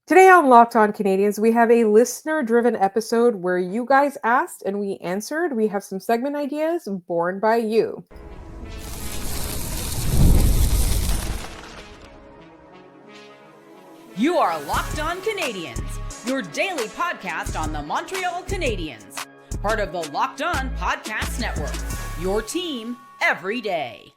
Today on Locked On Canadians, we have a listener driven episode where you guys asked and we answered. We have some segment ideas born by you. You are Locked On Canadiens, your daily podcast on the Montreal Canadiens. Part of the Locked On Podcast Network, your team every day.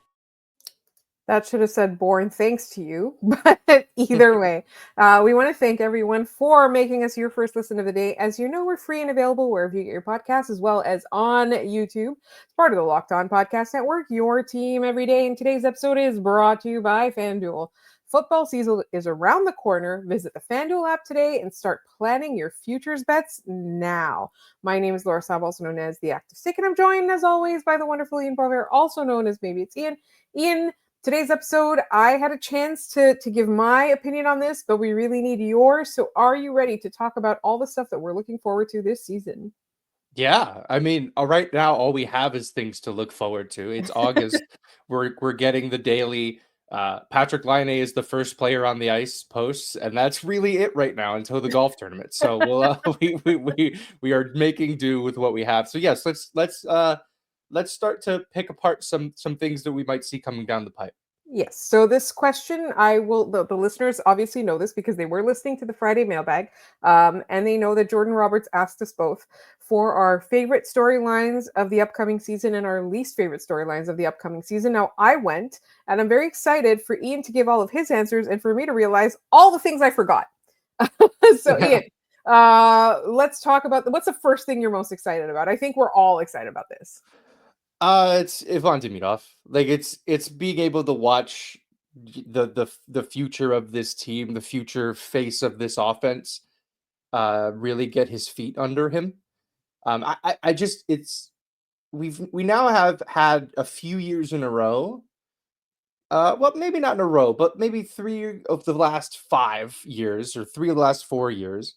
That should have said born thanks to you, but either way, we want to thank everyone for making us your first listen of the day. As you know, we're free and available wherever you get your podcasts, as well as on YouTube. It's part of the Locked On Podcast Network, your team every day. And today's episode is brought to you by FanDuel. Football season is around the corner. Visit the FanDuel app today and start planning your futures bets now. My name is Laura Saab, also known as The Active Stick, and I'm joined, as always, by the wonderful Ian Bover, also known as Maybe It's Ian. Ian, today's episode, I had a chance to give my opinion on this, but we really need yours. So are you ready to talk about all the stuff that we're looking forward to this season? Yeah, I mean, right now all we have is things to look forward to. It's August. We're getting the daily Patrik Laine is the first player on the ice posts, and that's really it right now until the golf tournament. So we'll we are making do with what we have. So yes, let's start to pick apart some things that we might see coming down the pipe. Yes. So this question, the listeners obviously know this because they were listening to the Friday mailbag, and they know that Jordan Roberts asked us both for our favorite storylines of the upcoming season and our least favorite storylines of the upcoming season. Now I went, and I'm very excited for Ian to give all of his answers and for me to realize all the things I forgot. So Ian, let's talk about what's the first thing you're most excited about? I think we're all excited about this. It's Ivan Demidov. Like it's being able to watch the future of this team, the future face of this offense, really get his feet under him. I just we now have had a few years in a row. Well, maybe not in a row, but maybe 3 of the last 5 years or 3 of the last 4 years.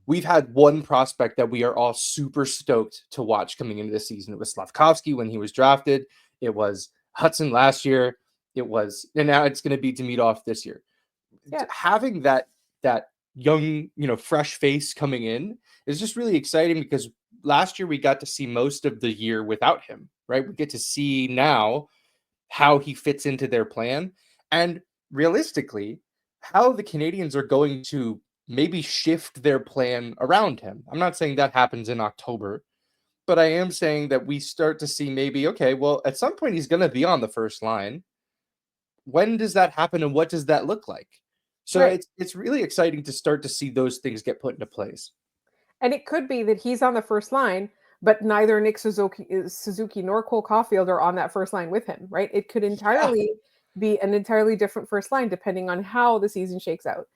We've had one prospect that we are all super stoked to watch coming into this season. It was Slavkovsky when he was drafted. It was Hutson last year. And now it's going to be Demidov this year. Yeah. Having that young, fresh face coming in is just really exciting because last year we got to see most of the year without him, right? We get to see now how he fits into their plan and realistically how the Canadiens are going to maybe shift their plan around him. I'm not saying that happens in October, but I am saying that we start to see maybe, okay, well, at some point he's going to be on the first line. When does that happen and what does that look like? So Right. it's really exciting to start to see those things get put into place. And it could be that he's on the first line, but neither Nick Suzuki nor Cole Caulfield are on that first line with him, right? It could entirely be an entirely different first line depending on how the season shakes out.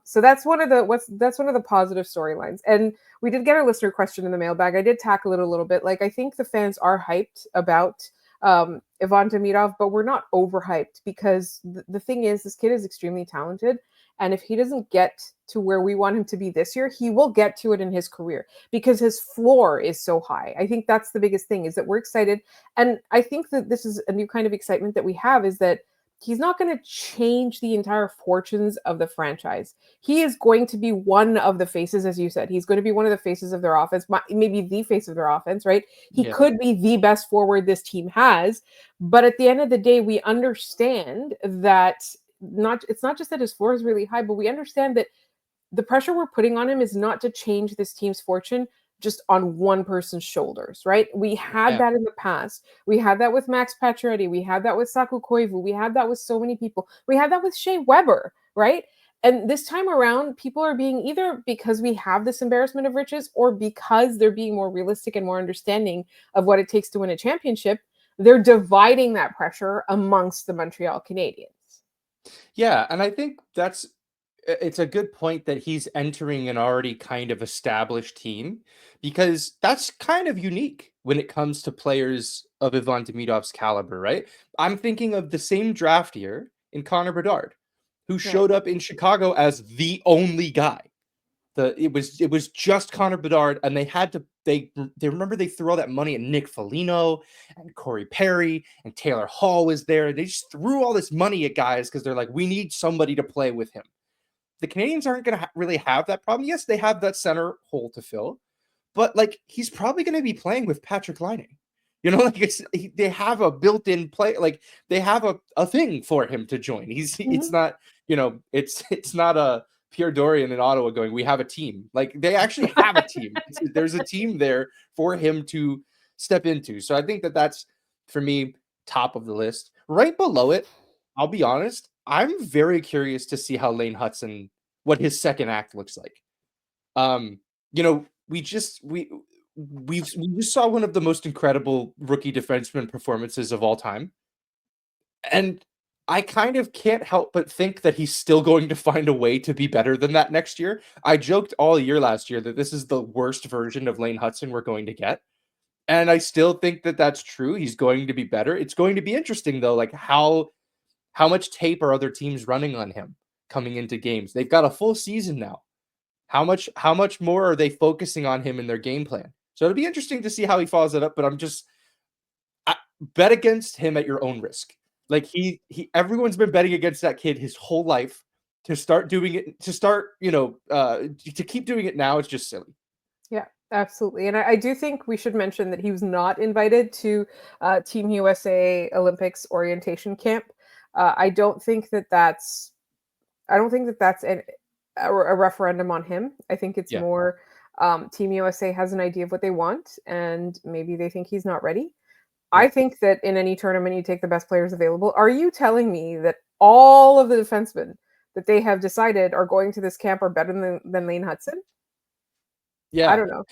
So that's one of the positive storylines. And we did get our listener question in the mailbag. I did tackle it a little bit. Like I think the fans are hyped about Ivan Demidov, but we're not overhyped because the thing is, this kid is extremely talented. And if he doesn't get to where we want him to be this year, he will get to it in his career because his floor is so high. I think that's the biggest thing is that we're excited. And I think that this is a new kind of excitement that we have is that he's not going to change the entire fortunes of the franchise. He is going to be one of the faces, as you said. He's going to be one of the faces of their offense, maybe the face of their offense, right? He could be the best forward this team has. But at the end of the day, we understand that it's not just that his floor is really high, but we understand that the pressure we're putting on him is not to change this team's fortune just on one person's shoulders, right? We had that in the past. We had that with Max Pacioretty. We had that with Saku Koivu. We had that with so many people. We had that with Shea Weber, right? And this time around, people are being either because we have this embarrassment of riches or because they're being more realistic and more understanding of what it takes to win a championship. They're dividing that pressure amongst the Montreal Canadiens. Yeah, and I think it's a good point that he's entering an already kind of established team because that's kind of unique when it comes to players of Ivan Demidov's caliber, right? I'm thinking of the same draft year in Connor Bedard, who showed up in Chicago as the only guy. It was just Connor Bedard, and they remember they threw all that money at Nick Foligno and Corey Perry and Taylor Hall was there. They just threw all this money at guys because they're like, we need somebody to play with him. the Canadiens aren't going to really have that problem. Yes, they have that center hole to fill, but like he's probably going to be playing with Patrik Laine. Like they have a built-in play, like they have a thing for him to join. It's not, it's not a Pierre Dorian in Ottawa going, we have a team. Like they actually have a team. There's a team there for him to step into. So I think that's, for me, top of the list. Right below it, I'll be honest, I'm very curious to see how Lane Hutson, what his second act looks like. We just saw one of the most incredible rookie defenseman performances of all time. And I kind of can't help but think that he's still going to find a way to be better than that next year. I joked all year last year that this is the worst version of Lane Hutson we're going to get. And I still think that that's true. He's going to be better. It's going to be interesting, though, like how much tape are other teams running on him coming into games? They've got a full season now. How much more are they focusing on him in their game plan? So it'll be interesting to see how he follows it up, but I bet against him at your own risk. Like everyone's been betting against that kid his whole life. To start doing it, to keep doing it now, it's just silly. Yeah, absolutely. And I do think we should mention that he was not invited to Team USA Olympics orientation camp. I don't think that that's a referendum on him. I think it's more Team USA has an idea of what they want, and maybe they think he's not ready. Yeah. I think that in any tournament, you take the best players available. Are you telling me that all of the defensemen that they have decided are going to this camp are better than Lane Hutson? Yeah, I don't know.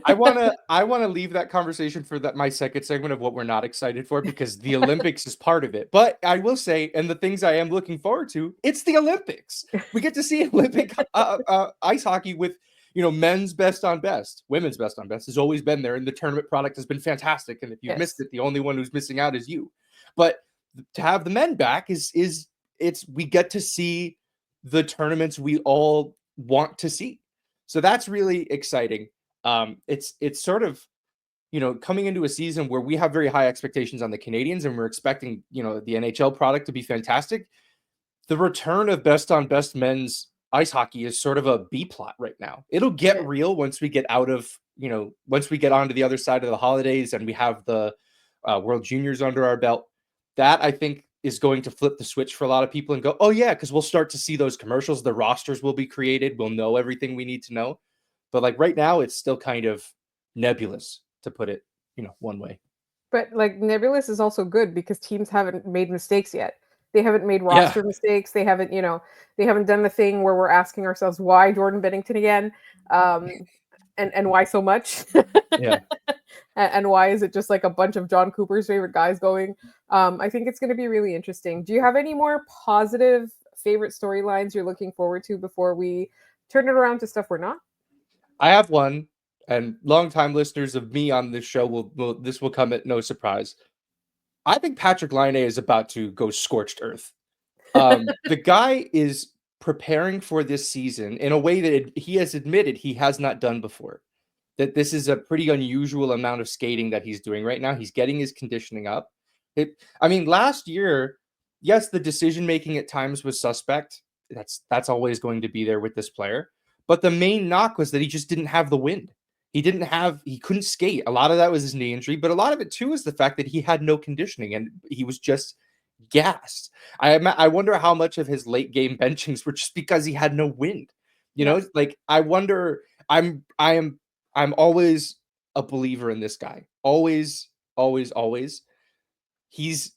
I want to leave that conversation for my second segment of what we're not excited for, because the Olympics is part of it. But I will say, and the things I am looking forward to, it's the Olympics. We get to see Olympic ice hockey with, men's best on best, women's best on best has always been there, and the tournament product has been fantastic. And if you've missed it, the only one who's missing out is you. But to have the men back we get to see the tournaments we all want to see. So that's really exciting. It's sort of, coming into a season where we have very high expectations on the Canadiens, and we're expecting, the NHL product to be fantastic. The return of best on best men's ice hockey is sort of a B plot right now. It'll get real once we get once we get onto the other side of the holidays and we have the World Juniors under our belt. That, I think, is going to flip the switch for a lot of people and go, oh yeah, because we'll start to see those commercials. The rosters will be created. We'll know everything we need to know. But like right now, it's still kind of nebulous, to put it, one way. But like nebulous is also good because teams haven't made mistakes yet. They haven't made roster mistakes. They haven't, they haven't done the thing where we're asking ourselves, why Jordan Binnington again? And why so much? Yeah. And why is it just like a bunch of John Cooper's favorite guys going? I think it's going to be really interesting. Do you have any more positive favorite storylines you're looking forward to before we turn it around to stuff we're not? I have one, and longtime listeners of me on this show this will come at no surprise. I think Patrik Laine is about to go scorched earth. The guy is preparing for this season in a way that he has admitted he has not done before. That this is a pretty unusual amount of skating that he's doing right now. He's getting his conditioning up. Last year, yes, the decision-making at times was suspect. That's always going to be there with this player. But the main knock was that he just didn't have the wind. He couldn't skate. A lot of that was his knee injury, but a lot of it too is the fact that he had no conditioning and he was just gassed. I wonder how much of his late game benchings were just because he had no wind. Like I wonder. I'm always a believer in this guy. Always, always, always. He's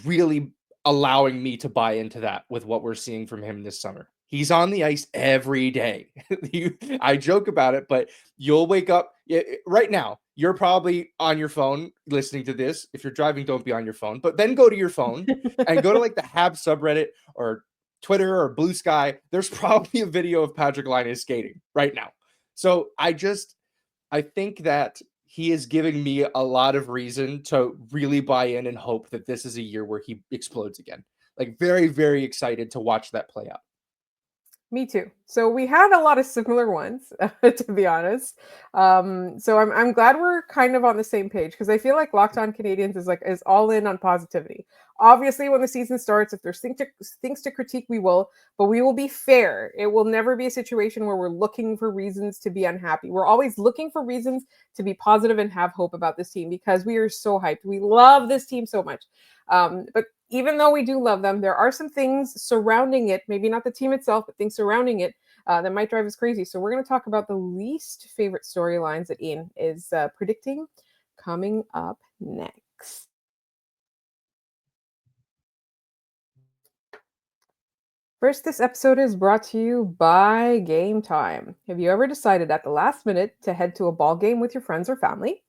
really allowing me to buy into that with what we're seeing from him this summer. He's on the ice every day. I joke about it, but you'll wake up right now. You're probably on your phone listening to this. If you're driving, don't be on your phone, but then go to your phone and go to like the Habs subreddit or Twitter or Blue Sky. There's probably a video of Patrik Laine skating right now. So I think that he is giving me a lot of reason to really buy in and hope that this is a year where he explodes again. Like very, very excited to watch that play out. Me too. So we had a lot of similar ones, to be honest. So I'm glad we're kind of on the same page because I feel like Locked On Canadians is all in on positivity. Obviously, when the season starts, if there's things to critique, we will, but we will be fair. It will never be a situation where we're looking for reasons to be unhappy. We're always looking for reasons to be positive and have hope about this team because we are so hyped. We love this team so much. But even though we do love them, there are some things surrounding it, maybe not the team itself, but things surrounding it that might drive us crazy. So we're going to talk about the least favorite storylines that Ian is predicting coming up next. First, this episode is brought to you by Game Time. Have you ever decided at the last minute to head to a ball game with your friends or family?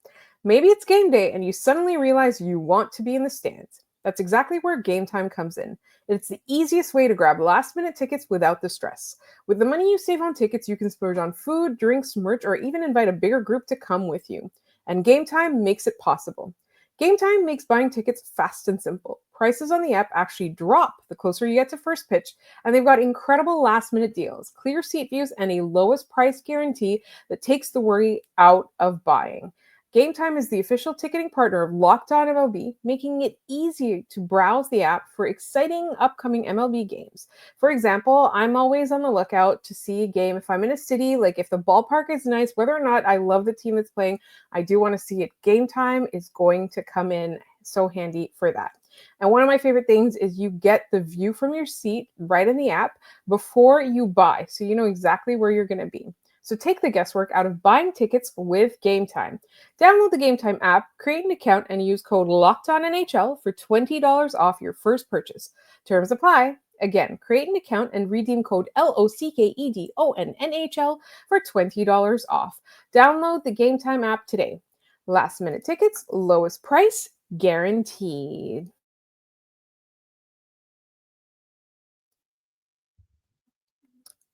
Maybe it's game day and you suddenly realize you want to be in the stands. That's exactly where Game Time comes in. It's the easiest way to grab last-minute tickets without the stress. With the money you save on tickets, you can splurge on food, drinks, merch, or even invite a bigger group to come with you. And Game Time makes it possible. Game Time makes buying tickets fast and simple. Prices on the app actually drop the closer you get to first pitch, and they've got incredible last-minute deals, clear seat views, and a lowest price guarantee that takes the worry out of buying. Game Time is the official ticketing partner of Locked On MLB, making it easy to browse the app for exciting upcoming MLB games. For example, I'm always on the lookout to see a game if I'm in a city, like if the ballpark is nice, whether or not I love the team that's playing, I do want to see it. Game Time is going to come in so handy for that. And one of my favorite things is you get the view from your seat right in the app before you buy, so you know exactly where you're going to be. So take the guesswork out of buying tickets with Game Time. Download the Game Time app, create an account, and use code LOCKEDONNHL for $20 off your first purchase. Terms apply. Again, create an account and redeem code LOCKEDONNHL for $20 off. Download the Game Time app today. Last minute tickets, lowest price, guaranteed.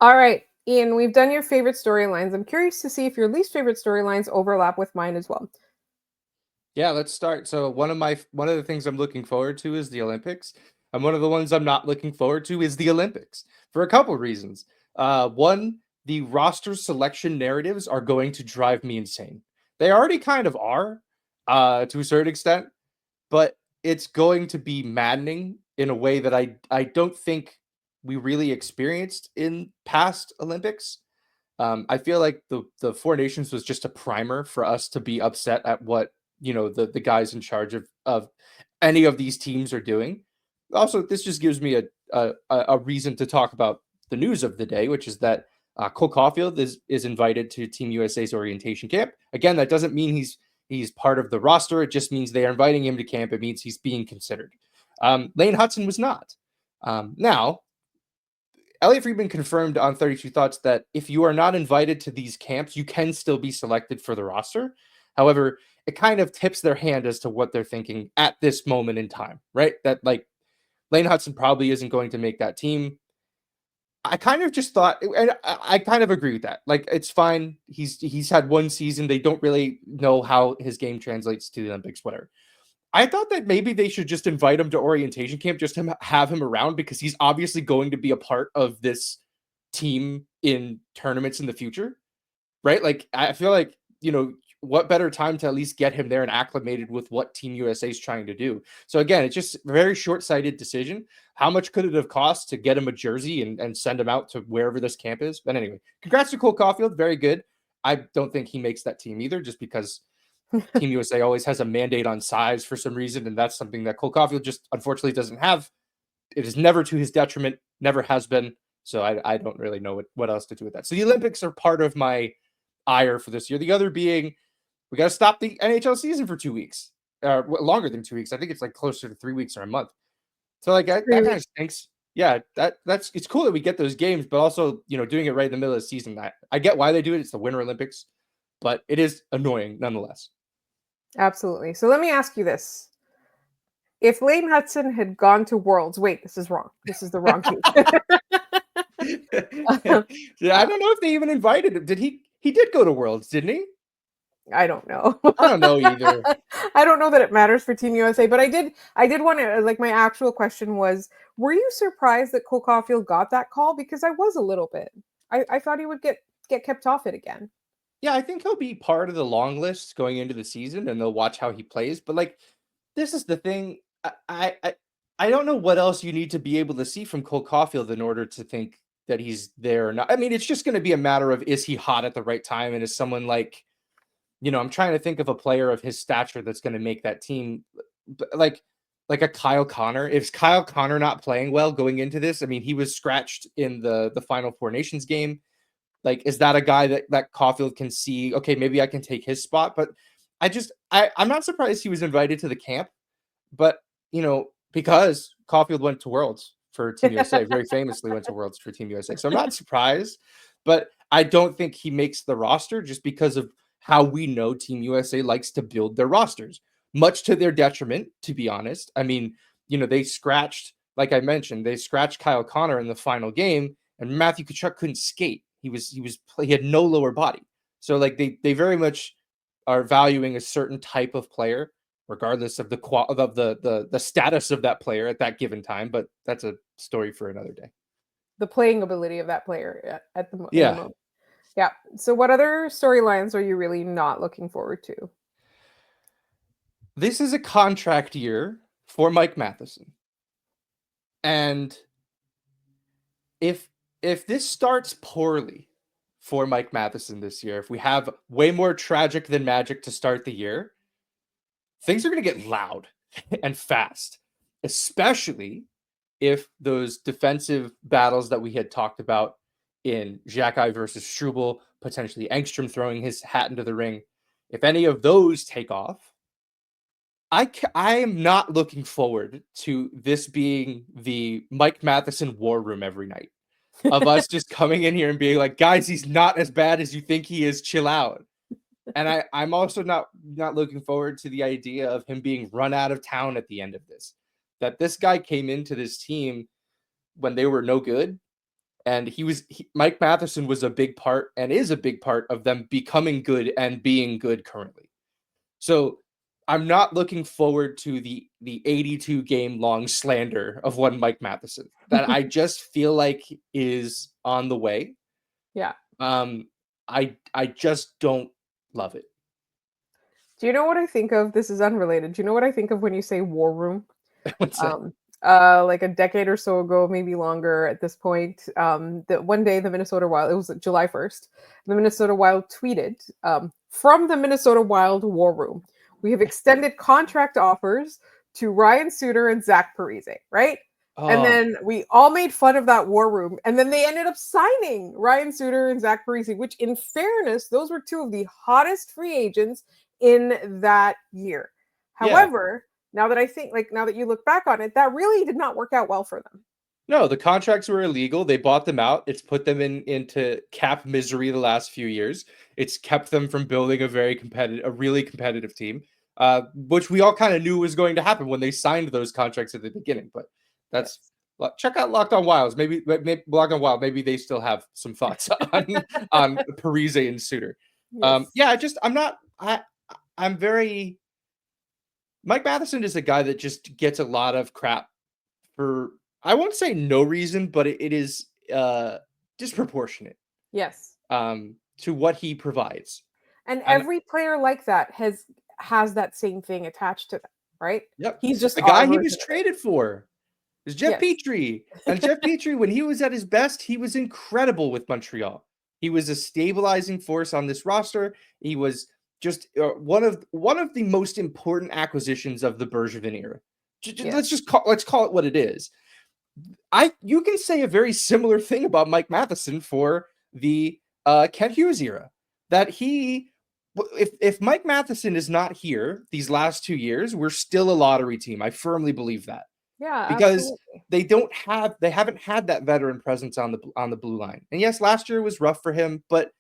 All right, Ian, we've done your favorite storylines. I'm curious to see if your least favorite storylines overlap with mine as well. Yeah, let's start. So one of the things I'm looking forward to is the Olympics, and one of the ones I'm not looking forward to is the Olympics for a couple of reasons. One, the roster selection narratives are going to drive me insane. They already kind of are, to a certain extent, but it's going to be maddening in a way that I don't think we really experienced in past Olympics. I feel like the Four Nations was just a primer for us to be upset at what the guys in charge of any of these teams are doing. Also, this just gives me a reason to talk about the news of the day, which is that Cole Caulfield is invited to Team USA's orientation camp. Again, that doesn't mean he's part of the roster. It just means they are inviting him to camp. It means he's being considered. Lane Hutson was not. Now, Elliot Friedman confirmed on 32 Thoughts that if you are not invited to these camps, you can still be selected for the roster. However, it kind of tips their hand as to what they're thinking at this moment in time, right? That like Lane Hutson probably isn't going to make that team. I kind of just thought, and I kind of agree with that. Like, it's fine. He's had one season. They don't really know how his game translates to the Olympics, whatever. I thought that maybe they should just invite him to orientation camp, just to have him around, because he's obviously going to be a part of this team in tournaments in the future, right? Like, I feel like, what better time to at least get him there and acclimated with what Team USA is trying to do. So again, it's just a very short-sighted decision. How much could it have cost to get him a jersey and send him out to wherever this camp is? But anyway, congrats to Cole Caulfield. Very good. I don't think he makes that team either, just because Team USA always has a mandate on size for some reason, and that's something that Cole Caulfield just unfortunately doesn't have. It is never to his detriment, never has been. So I don't really know what else to do with that. So the Olympics are part of my ire for this year. The other being, we got to stop the NHL season for 2 weeks, longer than 2 weeks. I think it's like closer to 3 weeks or a month. So like that kind of stinks. Yeah, that's it's cool that we get those games, but also doing it right in the middle of the season. I get why they do it. It's the Winter Olympics, but it is annoying nonetheless. Absolutely. So let me ask you this. If Lane Hutson had gone to Worlds, wait, this is wrong. This is the wrong team. Yeah, I don't know if they even invited him. Did he? He did go to Worlds, didn't he? I don't know. I don't know either. I don't know that it matters for Team USA, but I did want to, like, my actual question was, were you surprised that Cole Caulfield got that call? Because I was a little bit. I thought he would get kept off it again. Yeah, I think he'll be part of the long list going into the season, and they'll watch how he plays. But like, this is the thing. I don't know what else you need to be able to see from Cole Caulfield in order to think that he's there or not. I mean, it's just going to be a matter of, is he hot at the right time, and is someone like, I'm trying to think of a player of his stature that's going to make that team like a Kyle Connor. If Kyle Connor not playing well going into this, I mean, he was scratched in the Final Four Nations game. Like, is that a guy that Caulfield can see, okay, maybe I can take his spot? But I'm not surprised he was invited to the camp, but because Caulfield went to Worlds for Team USA, very famously went to Worlds for Team USA. So I'm not surprised, but I don't think he makes the roster just because of how we know Team USA likes to build their rosters, much to their detriment, to be honest. I mean, they scratched, like I mentioned, they scratched Kyle Connor in the final game, and Matthew Tkachuk couldn't skate. He had no lower body. So like they very much are valuing a certain type of player, regardless of the status of that player at that given time. But that's a story for another day. The playing ability of that player at the moment. Yeah. Yeah. So what other storylines are you really not looking forward to? This is a contract year for Mike Matheson. And if this starts poorly for Mike Matheson this year, if we have way more tragic than magic to start the year, things are going to get loud and fast, especially if those defensive battles that we had talked about in Xhekaj versus Struble, potentially Engstrom throwing his hat into the ring, if any of those take off, I am not looking forward to this being the Mike Matheson war room every night of us just coming in here and being like, guys, he's not as bad as you think he is. Chill out. And I'm also not looking forward to the idea of him being run out of town at the end of this. That this guy came into this team when they were no good, and Mike Matheson was a big part and is a big part of them becoming good and being good currently. So I'm not looking forward to the 82 game long slander of one Mike Matheson that I just feel like is on the way. Yeah. I just don't love it. Do you know what I think of? This is unrelated. Do you know what I think of when you say war room? What's that? Like a decade or so ago, maybe longer at this point, that one day the Minnesota Wild, it was July 1st, the Minnesota Wild tweeted, from the Minnesota Wild war room, we have extended contract offers to Ryan Suter and Zach Parise, right? Oh. And then we all made fun of that war room. And then they ended up signing Ryan Suter and Zach Parise, which in fairness, those were two of the hottest free agents in that year. However, now that you look back on it, that really did not work out well for them. No, the contracts were illegal. They bought them out. It's put them into cap misery the last few years. It's kept them from building a really competitive team, which we all kind of knew was going to happen when they signed those contracts at the beginning. But check out Locked On Wilds. Maybe Locked On Wild. Maybe they still have some thoughts on Parise and Suter. Yes. I'm very. Mike Matheson is a guy that just gets a lot of crap for, I won't say no reason, but it is disproportionate. Yes. To what he provides. And every player like that has that same thing attached to them, right? Yep. He's just the guy he was traded for is Jeff Petrie. And Jeff Petrie, when he was at his best, he was incredible with Montreal. He was a stabilizing force on this roster. He was just one of the most important acquisitions of the Bergevin era. Let's call it what it is. You can say a very similar thing about Mike Matheson for the Kent Hughes era. That if Mike Matheson is not here these last 2 years, we're still a lottery team. I firmly believe that. Yeah, because absolutely. they haven't had that veteran presence on the blue line. And yes, last year was rough for him, but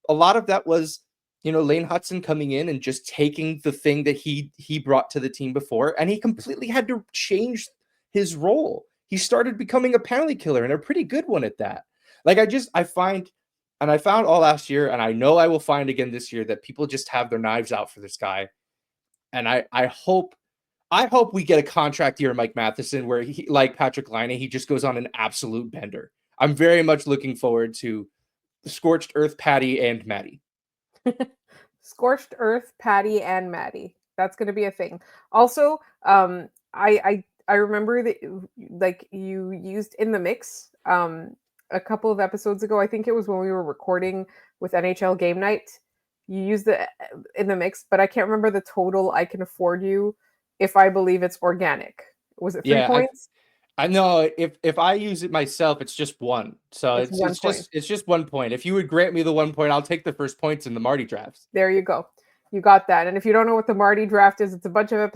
a lot of that was, Lane Hutson coming in and just taking the thing that he brought to the team before, and he completely had to change his role. He started becoming a penalty killer, and a pretty good one at that. Like, I find And I found all last year, and I know I will find again this year, that people just have their knives out for this guy. And I hope we get a contract year, Mike Matheson, where he, like Patrik Laine, he just goes on an absolute bender. I'm very much looking forward to Scorched Earth Patty and Maddie. Scorched Earth Patty and Maddie. That's going to be a thing. Also, I remember that like you used in the mix a couple of episodes ago. I think it was when we were recording with NHL Game Night. You used the in the mix, but I can't remember the total I can afford you if I believe it's organic. Was it 3 points? I know if I use it myself, it's just one. So It's 1 point. it's just 1 point. If you would grant me the 1 point, I'll take the first points in the Marty drafts. There you go. You got that. And if you don't know what the Marty draft is, it's a bunch of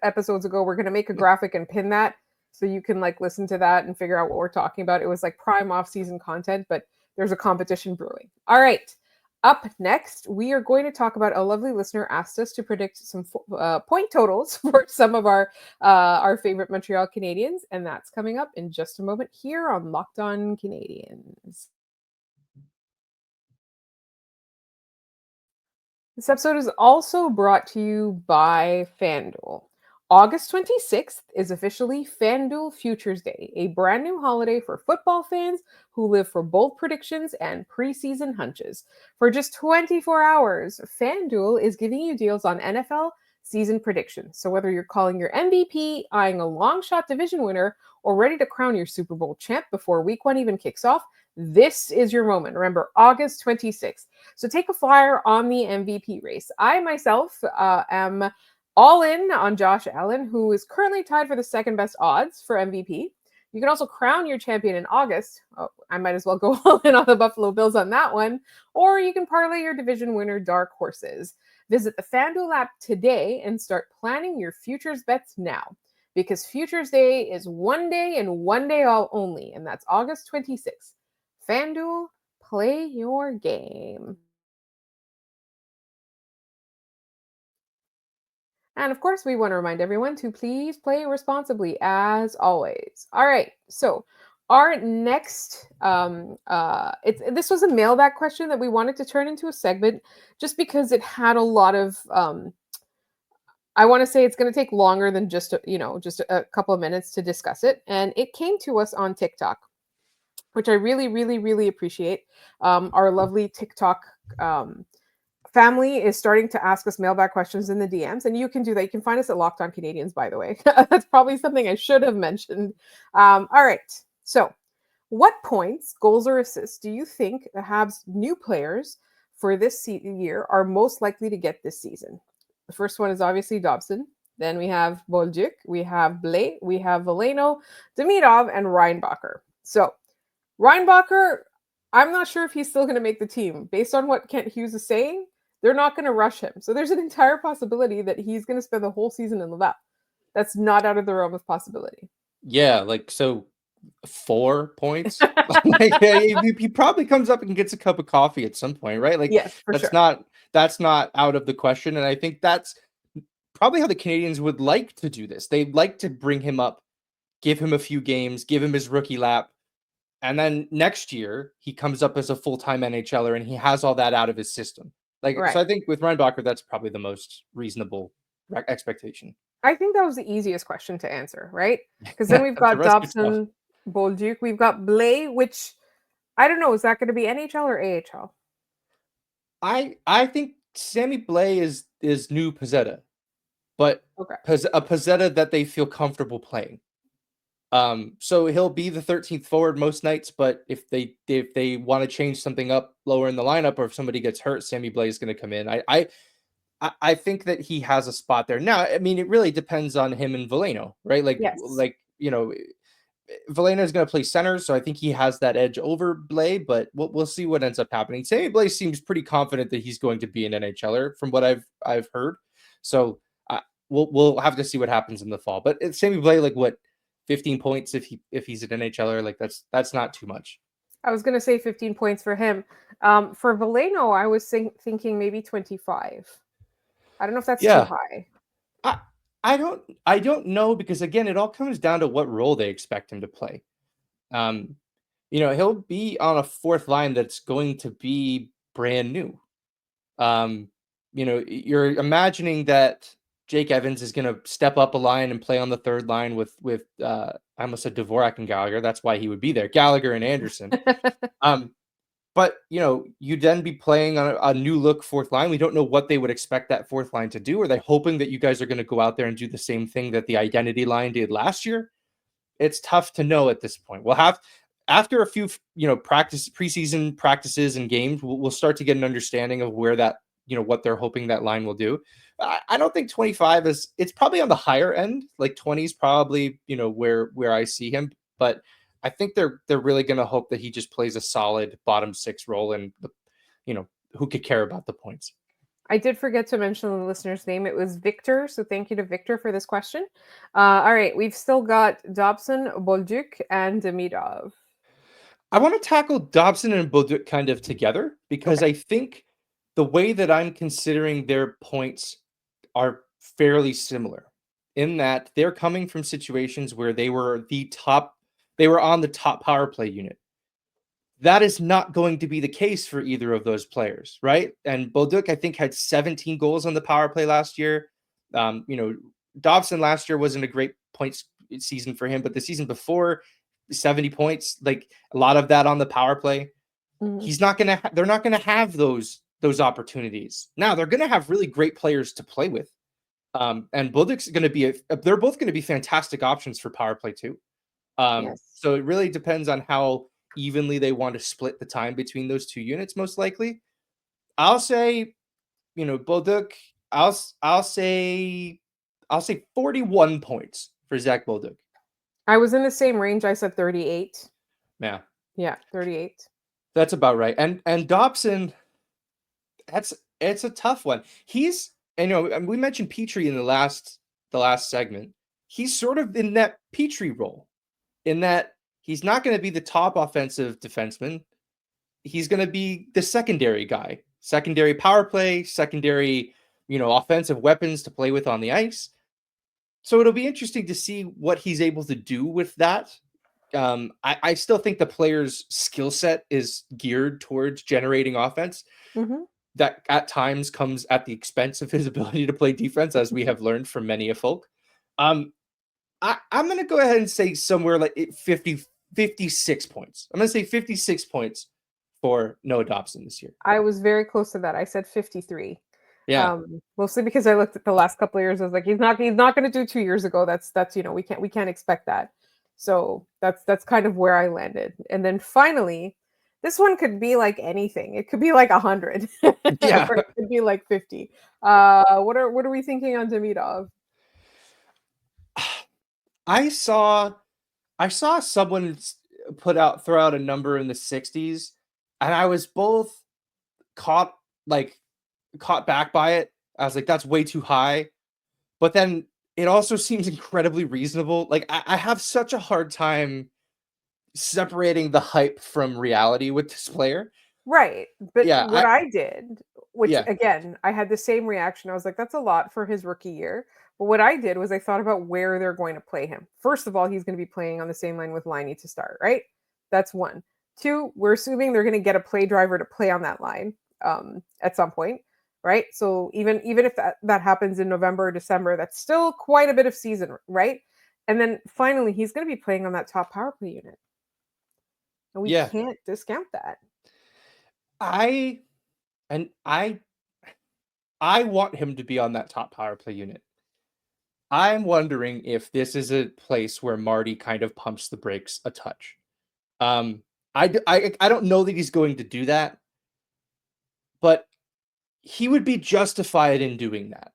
episodes ago. We're going to make a graphic and pin that so you can like listen to that and figure out what we're talking about. It was like prime off-season content, but there's a competition brewing. All right. Up next, we are going to talk about a lovely listener asked us to predict some point totals for some of our favorite Montreal Canadiens, and that's coming up in just a moment here on Locked On Canadiens. This episode is also brought to you by FanDuel. August 26th is officially FanDuel Futures Day, a brand new holiday for football fans who live for bold predictions and preseason hunches. For just 24 hours, FanDuel is giving you deals on NFL season predictions. So whether you're calling your MVP, eyeing a long shot division winner, or ready to crown your Super Bowl champ before week 1 even kicks off, this is your moment. Remember, August 26th. So take a flyer on the MVP race. I myself am all in on Josh Allen, who is currently tied for the second best odds for MVP. You can also crown your champion in August. Oh, I might as well go all in on the Buffalo Bills on that one. Or you can parlay your division winner dark horses. Visit the FanDuel app today and start planning your futures bets now. Because Futures Day is 1 day and 1 day all only, and that's August 26th. FanDuel, play your game. And of course, we want to remind everyone to please play responsibly, as always. All right, so our next, this was a mailbag question that we wanted to turn into a segment, just because it had a lot of. I want to say it's going to take longer than just a couple of minutes to discuss it, and it came to us on TikTok, which I really, really, really appreciate. Our lovely TikTok family is starting to ask us mailbag questions in the DMs, and you can do that. You can find us at Locked On Canadiens, by the way. That's probably something I should have mentioned. All right. So, what points, goals, or assists do you think the Habs' new players for this year are most likely to get this season? The first one is obviously Dobson. Then we have Bolduc, we have Blais, we have Veleno, Demidov, and Reinbacher. So, Reinbacher, I'm not sure if he's still going to make the team. Based on what Kent Hughes is saying, they're not going to rush him. So there's an entire possibility that he's going to spend the whole season in Laval. That's not out of the realm of possibility. Yeah, like, so 4 points. Like, he probably comes up and gets a cup of coffee at some point, right? Like, yes, for sure. That's not out of the question. And I think that's probably how the Canadiens would like to do this. They'd like to bring him up, give him a few games, give him his rookie lap. And then next year, he comes up as a full-time NHLer and he has all that out of his system. Like, right. So I think with Reinbacher, that's probably the most reasonable expectation. I think that was the easiest question to answer, right? Because then we've got Dobson, Bolduc, we've got Blais, which I don't know, is that going to be NHL or AHL? I think Sammy Blais is new Pezzetta, but a Pezzetta that they feel comfortable playing. So he'll be the 13th forward most nights, but if they want to change something up lower in the lineup, or if somebody gets hurt, Sammy Blais is going to come in. I think that he has a spot there. Now, I mean, it really depends on him and Veleno, right? Like, yes. Veleno is going to play center, so I think he has that edge over Blais, but we'll see what ends up happening. Sammy Blais seems pretty confident that he's going to be an NHLer from what I've heard. So we'll have to see what happens in the fall. But Sammy Blais, like, what, 15 points if he's an NHLer, like that's not too much. I was going to say 15 points for him. For Veleno, I was thinking maybe 25. I don't know if that's too high. I don't know, because again, it all comes down to what role they expect him to play. he'll be on a fourth line that's going to be brand new. You're imagining that Jake Evans is going to step up a line and play on the third line with I almost said Dvorak and Gallagher. That's why he would be there. Gallagher and Anderson. But you'd then be playing on a new look fourth line. We don't know what they would expect that fourth line to do. Are they hoping that you guys are going to go out there and do the same thing that the identity line did last year? It's tough to know at this point. We'll have after a few preseason practices and games, we'll start to get an understanding of where that what they're hoping that line will do. I don't think 25 it's probably on the higher end. Like 20 is probably where I see him, but I think they're really going to hope that he just plays a solid bottom six role, and who could care about the points. I did forget to mention the listener's name. It was Victor. So thank you to Victor for this question. All right. We've still got Dobson, Bolduc, and Demidov. I want to tackle Dobson and Bolduc kind of together because I think the way that I'm considering their points are fairly similar in that they're coming from situations where they were on the top power play unit. That is not going to be the case for either of those players, right? And Bolduc, I think, had 17 goals on the power play last year. Dobson last year wasn't a great points season for him, but the season before, 70 points, like a lot of that on the power play. Mm-hmm. They're not gonna have those opportunities. Now they're gonna have really great players to play with. And Bolduc's gonna be they're both gonna be fantastic options for power play too. So it really depends on how evenly they want to split the time between those two units, most likely. I'll say, Bolduc, I'll say 41 points for Zach Bolduc. I was in the same range. I said 38. Yeah. Yeah, 38. That's about right. And Dobson, it's a tough one. He's, we mentioned Petrie in the last segment. He's sort of in that Petrie role, in that he's not going to be the top offensive defenseman. He's going to be the secondary guy, secondary power play, secondary, offensive weapons to play with on the ice. So it'll be interesting to see what he's able to do with that. I still think the player's skill set is geared towards generating offense. Mm-hmm. That at times comes at the expense of his ability to play defense, as we have learned from many a folk. I'm going to go ahead and say somewhere like 56 points. I'm going to say 56 points for Noah Dobson this year. I was very close to that. I said 53. Yeah. Mostly because I looked at the last couple of years. I was like, he's not going to do 2 years ago. That's we can't expect that. So that's kind of where I landed. And then finally, this one could be like anything. It could be like 100. Yeah. Or it could be like 50. What are we thinking on Demidov? I saw someone throw out a number in the 60s, and I was both caught back by it. I was like, that's way too high. But then it also seems incredibly reasonable. Like I have such a hard time separating the hype from reality with this player. Right. But I did, which again, I had the same reaction. I was like, that's a lot for his rookie year. But what I did was I thought about where they're going to play him. First of all, he's going to be playing on the same line with Laine to start, right? That's one. Two, we're assuming they're going to get a play driver to play on that line at some point, right? So even if that happens in November or December, that's still quite a bit of season, right? And then finally, he's going to be playing on that top power play unit. And we can't discount that. I want him to be on that top power play unit. I'm wondering if this is a place where Marty kind of pumps the brakes a touch. I don't know that he's going to do that, but he would be justified in doing that.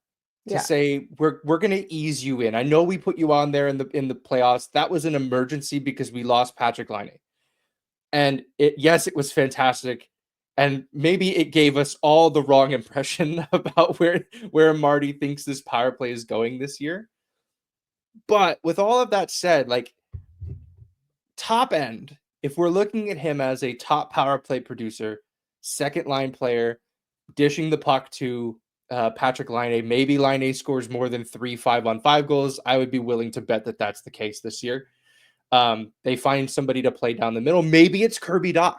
To say we're going to ease you in. I know we put you on there in the playoffs. That was an emergency because we lost Patrik Laine. And it was fantastic. And maybe it gave us all the wrong impression about where Marty thinks this power play is going this year. But with all of that said, like top end, if we're looking at him as a top power play producer, second line player, dishing the puck to Patrik Laine, maybe Laine scores more than 3 5-on-5 goals. I would be willing to bet that that's the case this year. They find somebody to play down the middle. Maybe it's Kirby Dach.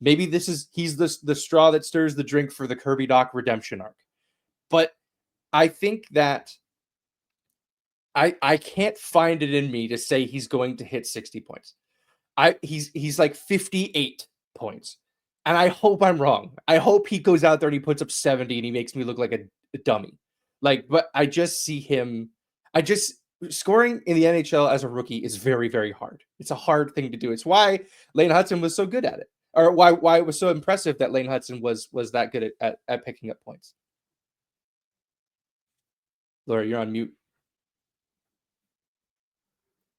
Maybe he's the straw that stirs the drink for the Kirby Dach redemption arc. But I think that I can't find it in me to say he's going to hit 60 points. He's like 58 points. And I hope I'm wrong. I hope he goes out there and he puts up 70 and he makes me look like a dummy. But I just see him. Scoring in the NHL as a rookie is very, very hard. It's a hard thing to do. It's why Lane Hutson was so good at it, or why it was so impressive that Lane Hutson was that good at picking up points. Laura, you're on mute.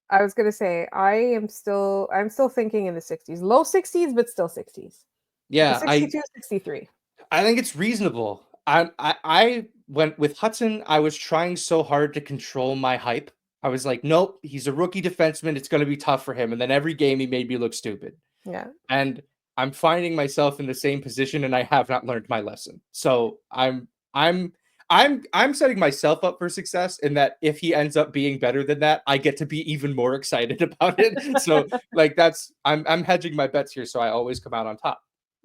I was going to say, I'm still thinking in the 60s, low 60s, but still 60s. Yeah, 62, 63. I think it's reasonable. I went with Hutson. I was trying so hard to control my hype. I was like, nope, he's a rookie defenseman. It's going to be tough for him. And then every game he made me look stupid. Yeah. And I'm finding myself in the same position, and I have not learned my lesson. So I'm setting myself up for success in that if he ends up being better than that, I get to be even more excited about it. So I'm hedging my bets here, so I always come out on top.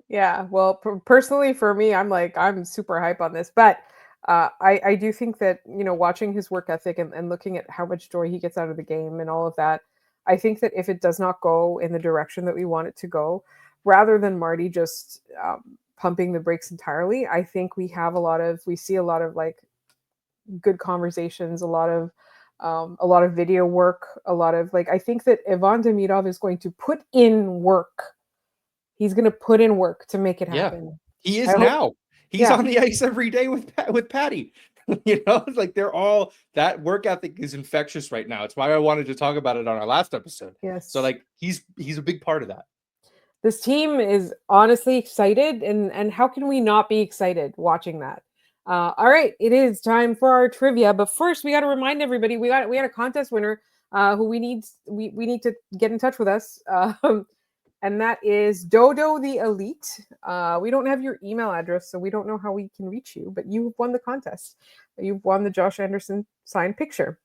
Yeah, well, personally for me, I'm super hype on this, but I do think that, watching his work ethic and looking at how much joy he gets out of the game and all of that, I think that if it does not go in the direction that we want it to go, rather than Marty just pumping the brakes entirely, I think we see a lot of like good conversations, a lot of video work, a lot of I think that Ivan Demidov is going to put in work. He's going to put in work to make it happen. Yeah, he is now. He's on the ice every day with Patty. They're all, that work ethic is infectious right now. It's why I wanted to talk about it on our last episode. Yes. So he's a big part of that. This team is honestly excited, and how can we not be excited watching that? All right, it is time for our trivia, but first we got to remind everybody we had a contest winner who we need to get in touch with us. And that is Dodo the Elite. We don't have your email address, so we don't know how we can reach you, but you've won the contest. You've won the Josh Anderson signed picture.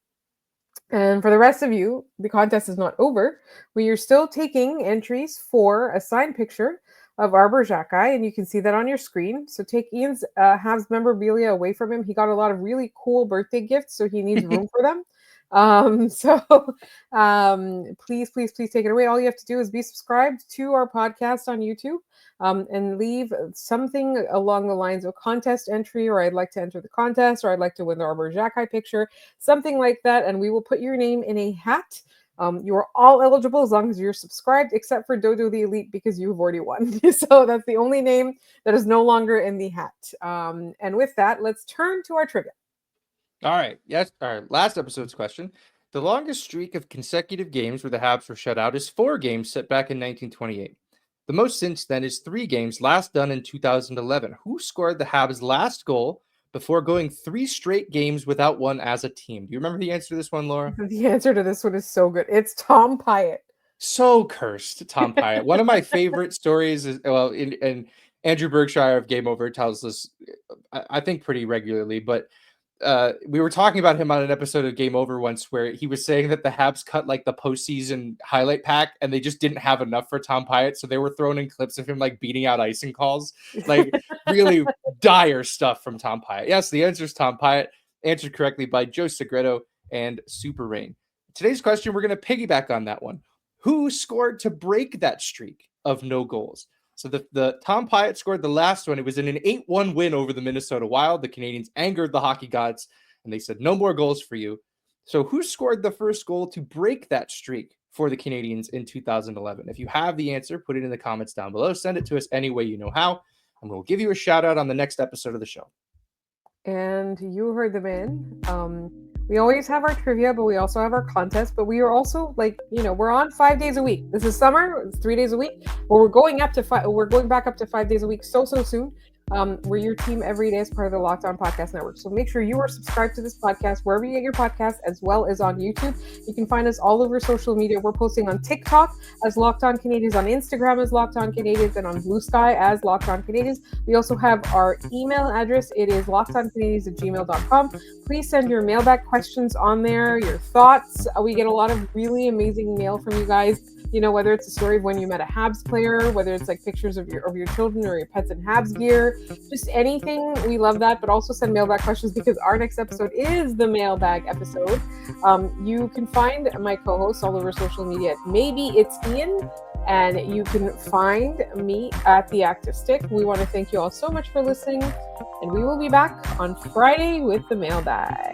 And for the rest of you, the contest is not over. We are still taking entries for a signed picture of Arbor Xhekaj, and you can see that on your screen. So take Ian's Habs memorabilia away from him. He got a lot of really cool birthday gifts, so he needs room for them. Please take it away. All you have to do is be subscribed to our podcast on YouTube, and leave something along the lines of contest entry, or I'd like to enter the contest, or I'd like to win the Arbor Xhekaj picture, something like that. And we will put your name in a hat. You are all eligible as long as you're subscribed, except for Dodo the Elite, because you've already won. So that's the only name that is no longer in the hat. And with that, let's turn to our trivia. All right. Yes. Our last episode's question. The longest streak of consecutive games where the Habs were shut out is 4 games set back in 1928. The most since then is 3 games, last done in 2011. Who scored the Habs' last goal before going 3 straight games without one as a team? Do you remember the answer to this one, Laura? The answer to this one is so good. It's Tom Pyatt. So cursed, Tom Pyatt. One of my favorite stories is, and Andrew Berkshire of Game Over tells this, I think, pretty regularly, but we were talking about him on an episode of Game Over once where he was saying that the Habs cut the postseason highlight pack and they just didn't have enough for Tom Pyatt. So they were throwing in clips of him beating out icing calls, really dire stuff from Tom Pyatt. Yes, the answer is Tom Pyatt, answered correctly by Joe Segredo and Super Rain. Today's question, we're going to piggyback on that one. Who scored to break that streak of no goals? So the Tom Pyatt scored the last one. It was in an 8-1 win over the Minnesota Wild. The Canadiens angered the hockey gods, and they said, no more goals for you. So who scored the first goal to break that streak for the Canadiens in 2011? If you have the answer, put it in the comments down below. Send it to us any way you know how, and we'll give you a shout out on the next episode of the show. And you heard the man. We always have our trivia, but we also have our contest. But we are also we're on 5 days a week. This is summer; it's 3 days a week. But we're going up to 5. We're going back up to 5 days a week so soon. We're your team every day as part of the Locked On Podcast Network. So make sure you are subscribed to this podcast wherever you get your podcasts, as well as on YouTube. You can find us all over social media. We're posting on TikTok as Locked On Canadiens, on Instagram as Locked On Canadiens, and on Blue Sky as Locked On Canadiens. We also have our email address. It is lockedoncanadiens@gmail.com. Please send your mailbag questions on there, your thoughts. We get a lot of really amazing mail from you guys. You know, whether it's a story of when you met a Habs player, whether it's like pictures of your children or your pets in Habs gear, just anything. We love that. But also send mailbag questions, because our next episode is the mailbag episode. You can find my co-hosts all over social media. Maybe it's Ian. And you can find me at The Active Stick. We want to thank you all so much for listening. And we will be back on Friday with the mailbag.